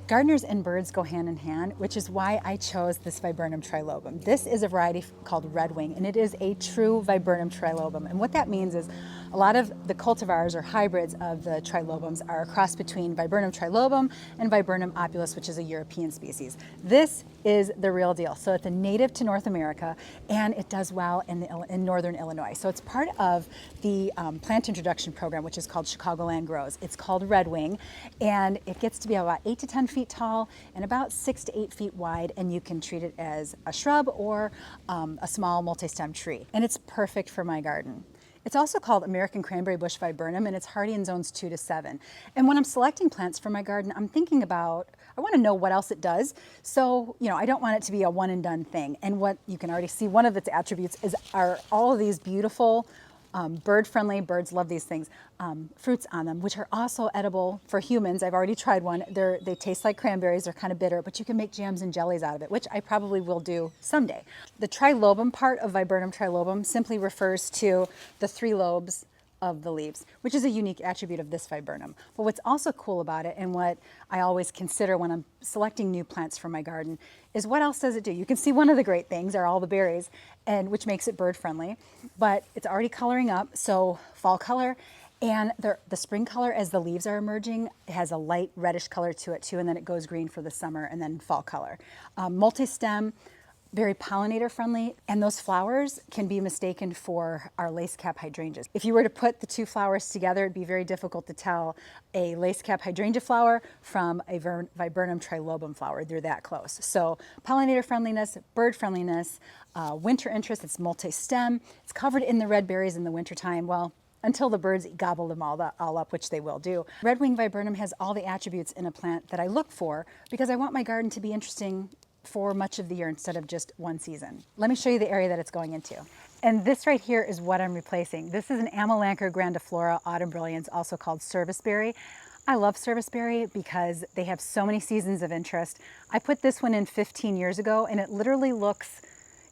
Gardeners and birds go hand in hand, which is why I chose this Viburnum trilobum. This is a variety called Redwing, and it is a true Viburnum trilobum. And what that means is a lot of the cultivars or hybrids of the trilobums are a cross between Viburnum trilobum and Viburnum opulus, which is a European species. This is the real deal. So it's a native to North America, and it does well in northern Illinois. So it's part of the plant introduction program, which is called Chicagoland Grows. It's called Redwing, and it gets to be about 8 to 10 feet tall and about 6 to 8 feet wide, and you can treat it as a shrub or a small multi-stem tree. And it's perfect for my garden. It's also called American Cranberry Bush Viburnum, and it's hardy in zones 2 to 7. And when I'm selecting plants for my garden, I'm thinking about, I want to know what else it does. So, I don't want it to be a one and done thing. And what you can already see, one of its attributes are all of these beautiful bird-friendly, birds love these things, fruits on them, which are also edible for humans. I've already tried one. They taste like cranberries. They're kind of bitter, but you can make jams and jellies out of it, which I probably will do someday. The trilobum part of Viburnum trilobum simply refers to the 3 lobes of the leaves, which is a unique attribute of this viburnum. But what's also cool about it, and what I always consider when I'm selecting new plants for my garden, is what else does it do? You can see one of the great things are all the berries, and which makes it bird friendly, but it's already coloring up, so fall color. And the spring color, as the leaves are emerging, it has a light reddish color to it too, and then it goes green for the summer, and then fall color. Multi-stem, very pollinator friendly, and those flowers can be mistaken for our lace cap hydrangeas. If you were to put the 2 flowers together, it'd be very difficult to tell a lace cap hydrangea flower from a Viburnum trilobum flower. They're that close. So pollinator friendliness, bird friendliness, winter interest, it's multi-stem, it's covered in the red berries in the wintertime. Well, until the birds gobble them all up, which they will do. Redwing viburnum has all the attributes in a plant that I look for because I want my garden to be interesting for much of the year instead of just one season. Let me show you the area that it's going into. And this right here is what I'm replacing. This is an Amelanchier grandiflora autumn brilliance, also called serviceberry. I love serviceberry because they have so many seasons of interest. I put this one in 15 years ago, and it literally looks,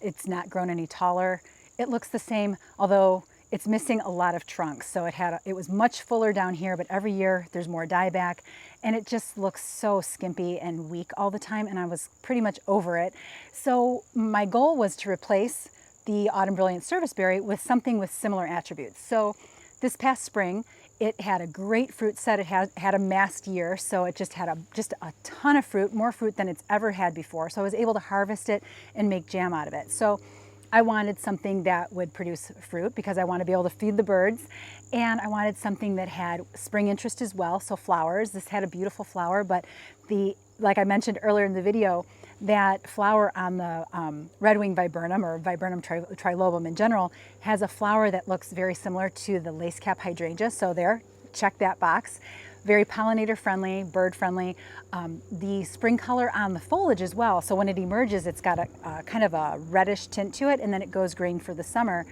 it's not grown any taller. It looks the same, although it's missing a lot of trunks. So it was much fuller down here, but every year there's more dieback, and it just looks so skimpy and weak all the time, and I was pretty much over it. So my goal was to replace the autumn brilliant serviceberry with something with similar attributes. So this past spring, it had a great fruit set. It had a mast year, so it just had a ton of fruit, more fruit than it's ever had before. So I was able to harvest it and make jam out of it. So I wanted something that would produce fruit because I want to be able to feed the birds, and I wanted something that had spring interest as well, so flowers. This had a beautiful flower, but like I mentioned earlier in the video, that flower on the Redwing viburnum, or Viburnum trilobum in general, has a flower that looks very similar to the lace cap hydrangea, so there, check that box. Very pollinator friendly, bird friendly. The spring color on the foliage as well. So when it emerges, it's got a kind of a reddish tint to it, and then it goes green for the summer.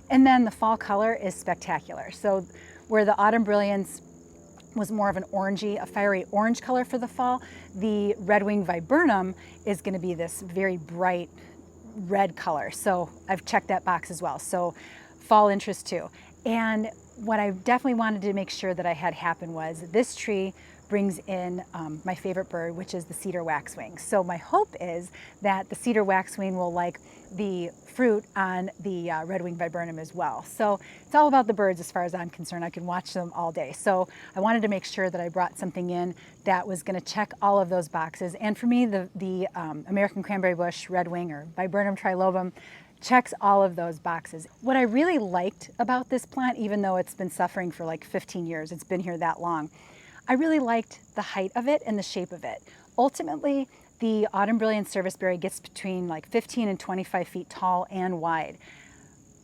And then the fall color is spectacular. So where the autumn brilliance was more of an orangey, a fiery orange color for the fall, the Redwing viburnum is going to be this very bright red color. So I've checked that box as well. So fall interest too. And what I definitely wanted to make sure that I had happen was this tree brings in my favorite bird, which is the cedar waxwing. So my hope is that the cedar waxwing will like the fruit on the Redwing viburnum as well. So it's all about the birds as far as I'm concerned. I can watch them all day. So I wanted to make sure that I brought something in that was going to check all of those boxes. And for me, the American cranberry bush Redwing, or Viburnum trilobum, checks all of those boxes. What I really liked about this plant, even though it's been suffering for like 15 years, it's been here that long, I really liked the height of it and the shape of it. Ultimately, the autumn brilliant serviceberry gets between like 15 and 25 feet tall and wide.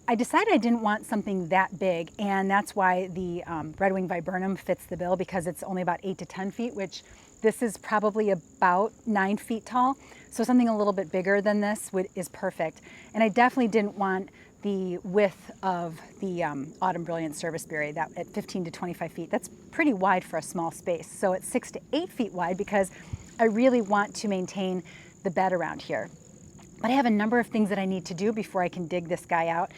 I decided I didn't want something that big, and that's why the Redwing viburnum fits the bill, because it's only about 8 to 10 feet, which this is probably about 9 feet tall. So something a little bit bigger than this is perfect. And I definitely didn't want the width of the autumn brilliant serviceberry, that at 15 to 25 feet. That's pretty wide for a small space. So it's 6 to 8 feet wide because I really want to maintain the bed around here. But I have a number of things that I need to do before I can dig this guy out.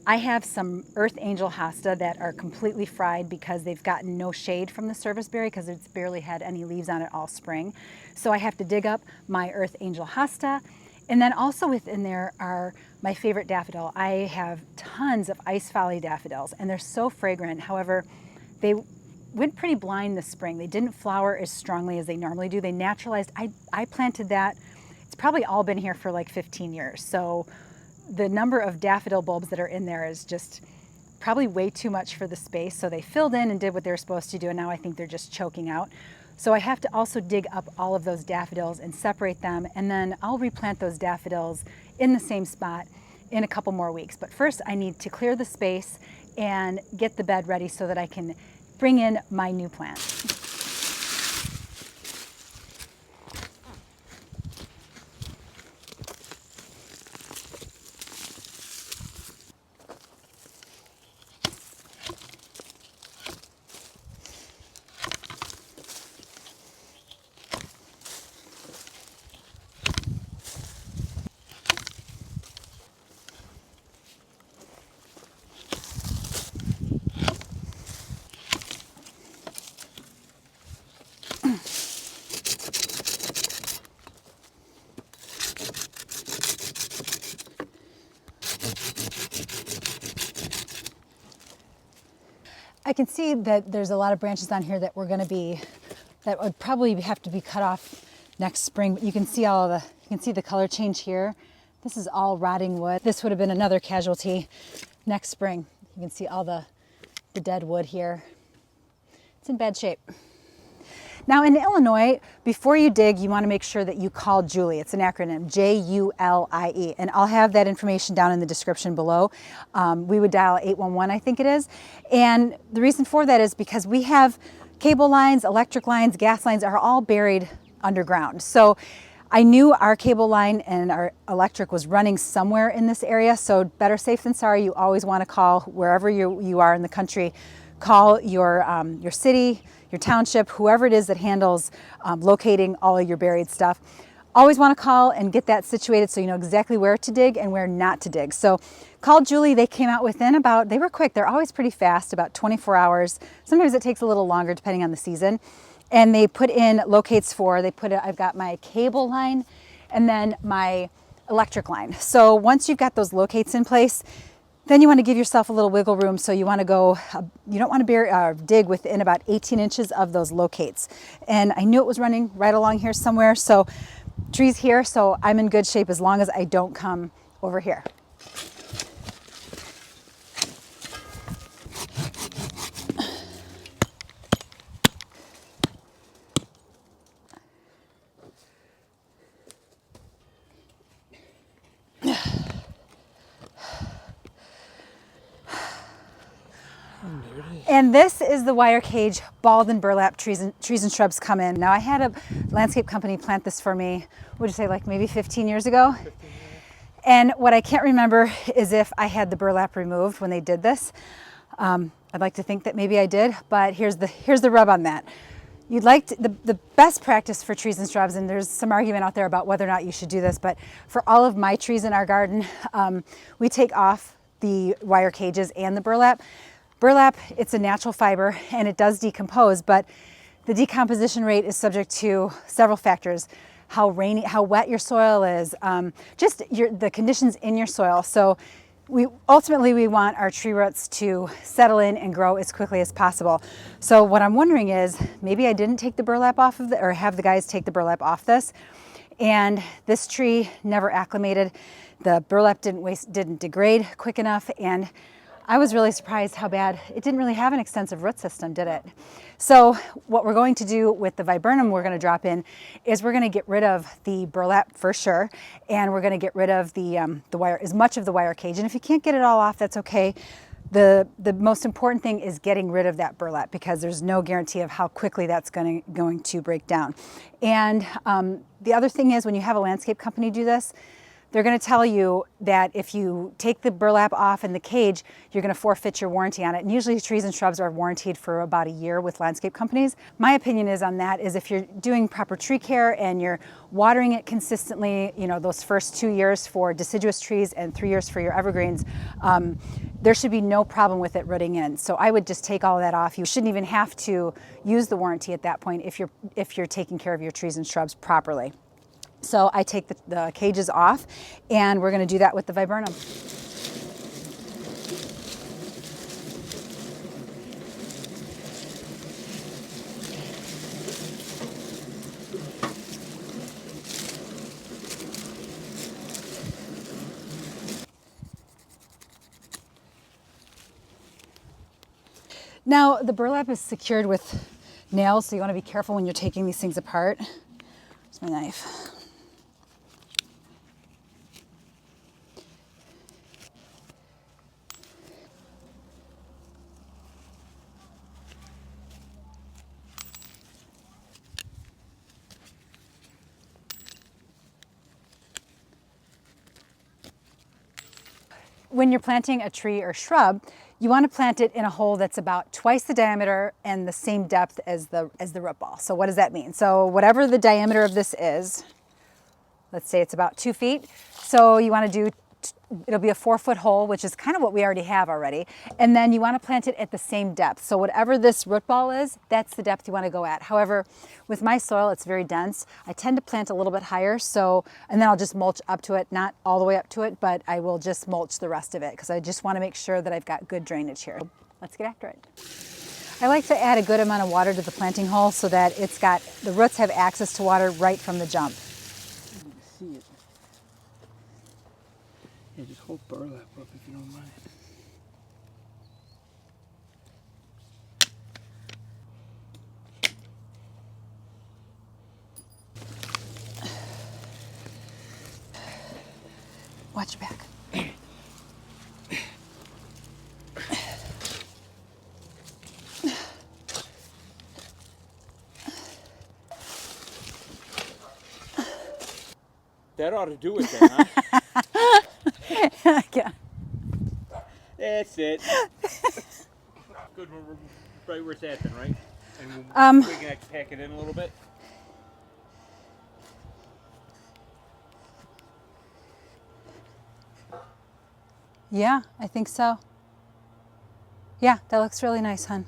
I have some Earth Angel hosta that are completely fried because they've gotten no shade from the serviceberry because it's barely had any leaves on it all spring. So I have to dig up my Earth Angel hosta. And then also within there are my favorite daffodil. I have tons of Ice Folly daffodils and they're so fragrant. However, they went pretty blind this spring. They didn't flower as strongly as they normally do. They naturalized. I planted that. It's probably all been here for like 15 years. So the number of daffodil bulbs that are in there is just probably way too much for the space. So they filled in and did what they were supposed to do, and now I think they're just choking out. So I have to also dig up all of those daffodils and separate them, and then I'll replant those daffodils in the same spot in a couple more weeks. But first I need to clear the space and get the bed ready so that I can bring in my new plant. I can see that there's a lot of branches on here that that would probably have to be cut off next spring. But you can see the color change here. This is all rotting wood. This would have been another casualty next spring. You can see all the dead wood here. It's in bad shape. Now in Illinois, before you dig, you want to make sure that you call J.U.L.I.E. It's an acronym, J-U-L-I-E, and I'll have that information down in the description below. We would dial 811, I think it is. And the reason for that is because we have cable lines, electric lines, gas lines are all buried underground. So I knew our cable line and our electric was running somewhere in this area, so better safe than sorry. You always want to call wherever you are in the country. Call your city, your township, whoever it is that handles locating all of your buried stuff. Always want to call and get that situated so you know exactly where to dig and where not to dig. So call J.U.L.I.E. They came out within they were quick. They're always pretty fast, about 24 hours. Sometimes it takes a little longer depending on the season. And they put in locates I've got my cable line and then my electric line. So once you've got those locates in place, then you want to give yourself a little wiggle room. So you want to go, you don't want to dig within about 18 inches of those locates. And I knew it was running right along here somewhere. So trees here, so I'm in good shape as long as I don't come over here. And this is the wire cage balled and burlap trees and shrubs come in. Now I had a landscape company plant this for me, would you say like maybe 15 years ago? 15 years. And what I can't remember is if I had the burlap removed when they did this. I'd like to think that maybe I did, but here's the rub on that. The best practice for trees and shrubs, and there's some argument out there about whether or not you should do this, but for all of my trees in our garden, we take off the wire cages and the burlap. Burlap, it's a natural fiber and it does decompose, but the decomposition rate is subject to several factors. How wet your soil is, the conditions in your soil. So ultimately we want our tree roots to settle in and grow as quickly as possible. So what I'm wondering is maybe I didn't take the burlap off of or have the guys take the burlap off this, and this tree never acclimated. The burlap didn't degrade quick enough, and I was really surprised how bad. It didn't really have an extensive root system, did it? So what we're going to do with the viburnum we're going to drop in is we're going to get rid of the burlap for sure, and we're going to get rid of the wire, as much of the wire cage. And if you can't get it all off, that's okay. The most important thing is getting rid of that burlap because there's no guarantee of how quickly that's going to break down. And the other thing is when you have a landscape company do this, they're going to tell you that if you take the burlap off in the cage, you're going to forfeit your warranty on it. And usually trees and shrubs are warranted for about a year with landscape companies. My opinion is on that is if you're doing proper tree care and you're watering it consistently, you know, those first 2 years for deciduous trees and 3 years for your evergreens, there should be no problem with it rooting in. So I would just take all of that off. You shouldn't even have to use the warranty at that point if you're taking care of your trees and shrubs properly. So I take the cages off, and we're going to do that with the viburnum. Now, the burlap is secured with nails, so you want to be careful when you're taking these things apart. Here's my knife. When you're planting a tree or shrub, you want to plant it in a hole that's about twice the diameter and the same depth as the root ball. So what does that mean? So whatever the diameter of this is, let's say it's about 2 feet. So you want to do, it'll be a 4-foot hole, which is kind of what we already have already. And then you want to plant it at the same depth. So whatever this root ball is, that's the depth you want to go at. However, with my soil, it's very dense. I tend to plant a little bit higher. So, and then I'll just mulch up to it, not all the way up to it, but I will just mulch the rest of it because I just want to make sure that I've got good drainage here. Let's get after it. I like to add a good amount of water to the planting hole so that the roots have access to water right from the jump. See it. Yeah, just hold burlap up if you don't mind. Watch your back. That ought to do it then, huh? Yeah. That's it. Good, we're right where it's at then, right? And we can pack it in a little bit. Yeah, I think so. Yeah, that looks really nice, hon.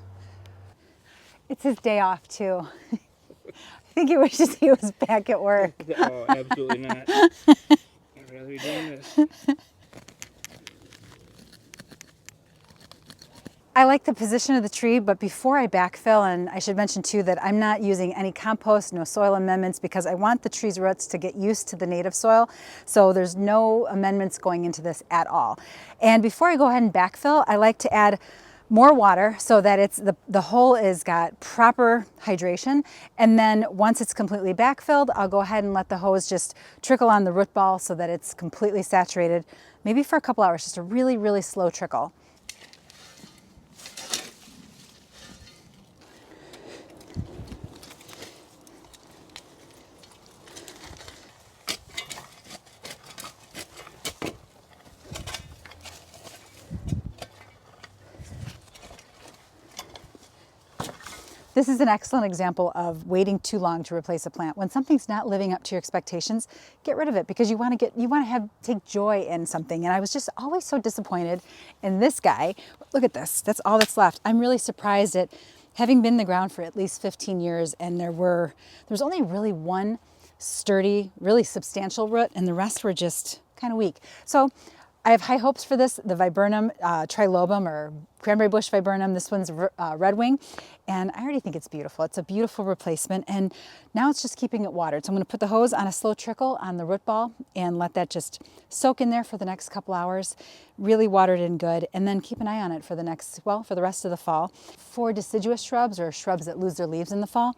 It's his day off too. I think he wishes he was back at work. Oh, absolutely not. I'd rather be doing this. I like the position of the tree, but before I backfill, and I should mention too that I'm not using any compost, no soil amendments, because I want the tree's roots to get used to the native soil. So there's no amendments going into this at all. And before I go ahead and backfill, I like to add more water so that it's the hole is got proper hydration. And then once it's completely backfilled, I'll go ahead and let the hose just trickle on the root ball so that it's completely saturated, maybe for a couple hours, just a really, really slow trickle. This is an excellent example of waiting too long to replace a plant. When something's not living up to your expectations, get rid of it because you want to take joy in something. And I was just always so disappointed in this guy. Look at this, that's all that's left. I'm really surprised at having been in the ground for at least 15 years and there's only really one sturdy, really substantial root and the rest were just kind of weak. So I have high hopes for this, the Viburnum trilobum or cranberry bush viburnum. This one's Redwing, and I already think it's beautiful. It's a beautiful replacement, and now it's just keeping it watered. So I'm going to put the hose on a slow trickle on the root ball and let that just soak in there for the next couple hours, really watered in good, and then keep an eye on it for the rest of the fall. For deciduous shrubs or shrubs that lose their leaves in the fall,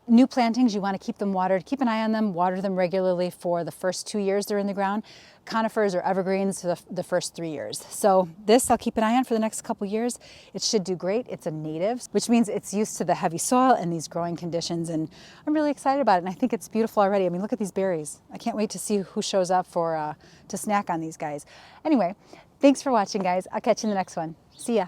New plantings, you want to keep them watered. Keep an eye on them, water them regularly for the first 2 years they're in the ground. Conifers or evergreens for the first 3 years. So this I'll keep an eye on for the next couple years. It should do great. It's a native, which means it's used to the heavy soil and these growing conditions, and I'm really excited about it, and I think it's beautiful already. I mean, look at these berries. I can't wait to see who shows up for to snack on these guys. Anyway, thanks for watching, guys. I'll catch you in the next one. See ya.